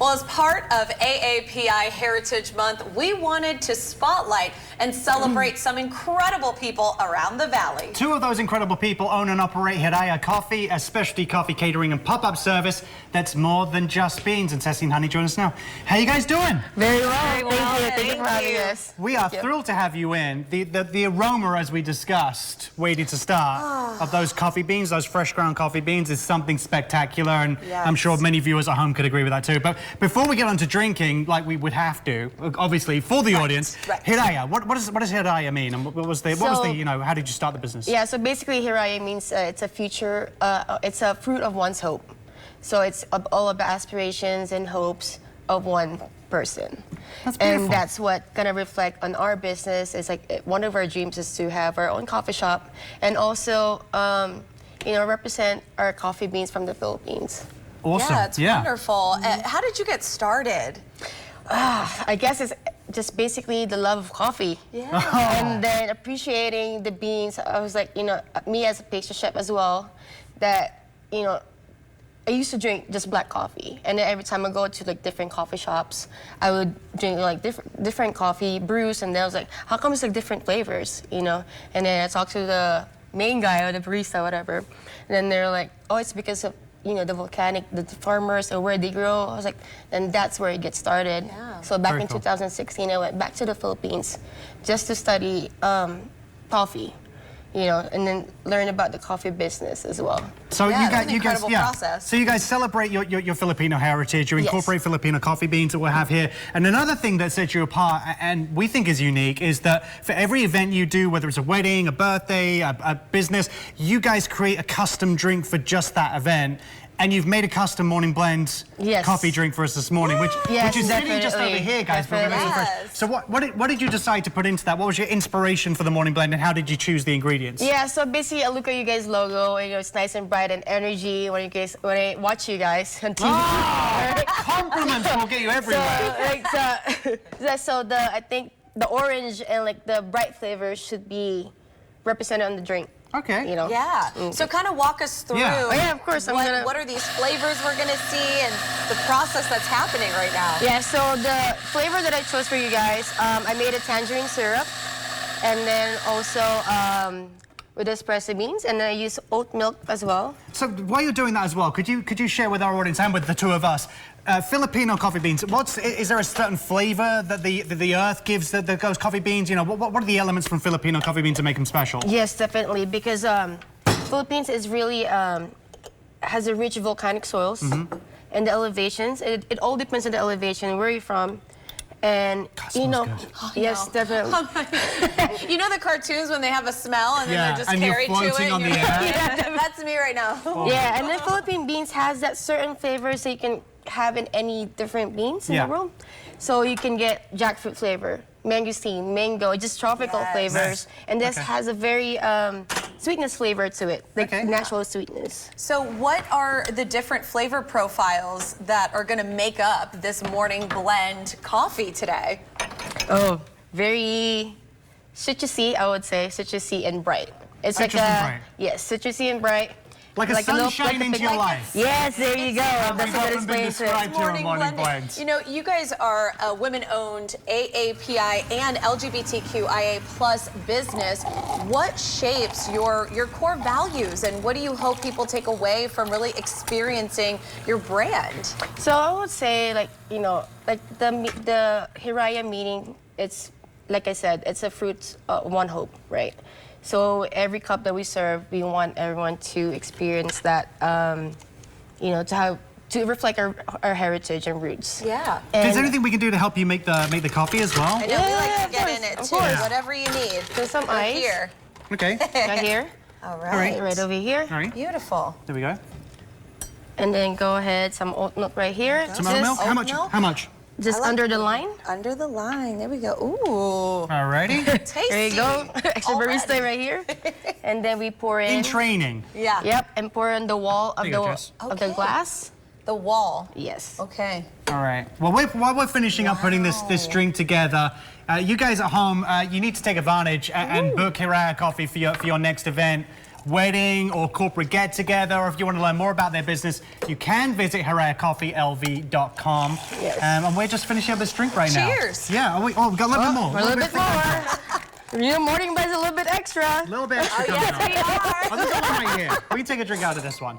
Well, as part of AAPI Heritage Month, we wanted to spotlight and celebrate some incredible people around the valley. Two of those incredible people own and operate Hiraya Coffee, a specialty coffee catering and pop-up service that's more than just beans. And Cessy and Honey join us now. How you guys doing? Very well. Thank you for having us. We are thrilled to have you in. The aroma, as we discussed, waiting to start, of those coffee beans, those fresh ground coffee beans, is something spectacular, and I'm sure many viewers at home could agree with that too. But before we get on to drinking, like we would have to, obviously, for the audience, Hiraya, what does Hiraya mean? And what was the, you know, how did you start the business? Yeah, so basically Hiraya means it's a future, it's a fruit of one's hope. So it's all about aspirations and hopes of one person. That's beautiful. And that's what gonna reflect on our business. It's like one of our dreams is to have our own coffee shop and also, you know, represent our coffee beans from the Philippines. Awesome. Yeah, it's wonderful. How did you get started? I guess it's just basically the love of coffee. Yeah. And then appreciating the beans. I was like, you know, me as a pastry chef as well, that, you know, I used to drink just black coffee. And then every time I go to like different coffee shops, I would drink like different coffee, brews, and then I was like, how come it's like different flavors, you know? And then I talked to the main guy or the barista, whatever. And then they're like, oh, it's because of, you know, the farmers or where they grow. I was like, and that's where it gets started. Yeah. So back Very in cool. 2016, I went back to the Philippines just to study coffee, you know, and then learn about the coffee business as well. So Yeah, you guys, process. So you guys celebrate your Filipino heritage. You incorporate Filipino coffee beans that we have here. And another thing that sets you apart, and we think is unique, is that for every event you do, whether it's a wedding, a birthday, a business, you guys create a custom drink for just that event. And you've made a custom morning blend coffee drink for us this morning, which is sitting just over here, guys. Yes. So what did you decide to put into that? What was your inspiration for the morning blend, and how did you choose the ingredients? Yeah, so basically I look at you guys' logo, and you know, it's nice and bright and energy when I watch you guys on TV. Compliments will get you everywhere. I think the orange and like the bright flavors should be represented on the drink. Okay. You know? Yeah. So kind of walk us through of course. what are these flavors we're going to see and the process that's happening right now. Yeah, so the flavor that I chose for you guys, I made a tangerine syrup, and then also with espresso beans, and then I use oat milk as well. So while you're doing that as well, could you share with our audience and with the two of us, Filipino coffee beans, is there a certain flavor that the earth gives those coffee beans? You know, what are the elements from Filipino coffee beans that make them special? Yes, definitely, because Philippines is really, has a rich volcanic soils and the elevations. It all depends on the elevation, where you're from. And, you know, yes, definitely. You know the cartoons when they have a smell and then they're just and carried you're floating to it? on the air. That's me right now. Yeah, and then Philippine beans has that certain flavors that you can have in any different beans in the world. So you can get jackfruit flavor, mangosteen, mango, just tropical flavors. And this has a very sweetness flavor to it, like natural sweetness. So what are the different flavor profiles that are going to make up this morning blend coffee today? Oh, very citrusy, I would say, citrusy and bright. It's Citrus like and bright. Yes, citrusy and bright. Like a sunshine into your life. Yes, there you go. That's what it explains it. Morning blend. You know, you guys are a women-owned AAPI and LGBTQIA plus business. What shapes your core values, and what do you hope people take away from really experiencing your brand? So I would say, like, you know, like the Hiraya meaning, it's, like I said, it's a fruit, one hope, right? So every cup that we serve, we want everyone to experience that, you know, to reflect our heritage and roots. Yeah. And is there anything we can do to help you make the coffee as well? I know we like to get in it too. Whatever you need. So some ice. Here. Okay. Right here. All right. Right over here. All right. Beautiful. There we go. And then go ahead, some oat milk right here. Some oat milk? How much? milk? How much? Just under the line. Under the line. There we go. Ooh. Alrighty. Tasty. There you go. Extra barista right here. And then we pour in. In training. Yeah. Yep, and pour in the wall of the glass. The wall. Yes. Okay. All right. Well, while we're finishing up putting this drink together, you guys at home, you need to take advantage and book Hiraya Coffee for your next event. wedding or corporate get-together, or if you want to learn more about their business, you can visit HirayaCoffeeLV.com. Yes. And we're just finishing up this drink right now. Cheers. Yeah, we've got a little bit more. A little bit more. You know, morning buzz a little bit extra. A little bit extra coming Yes, on. we are. Oh, there's one right here. We can take a drink out of this one.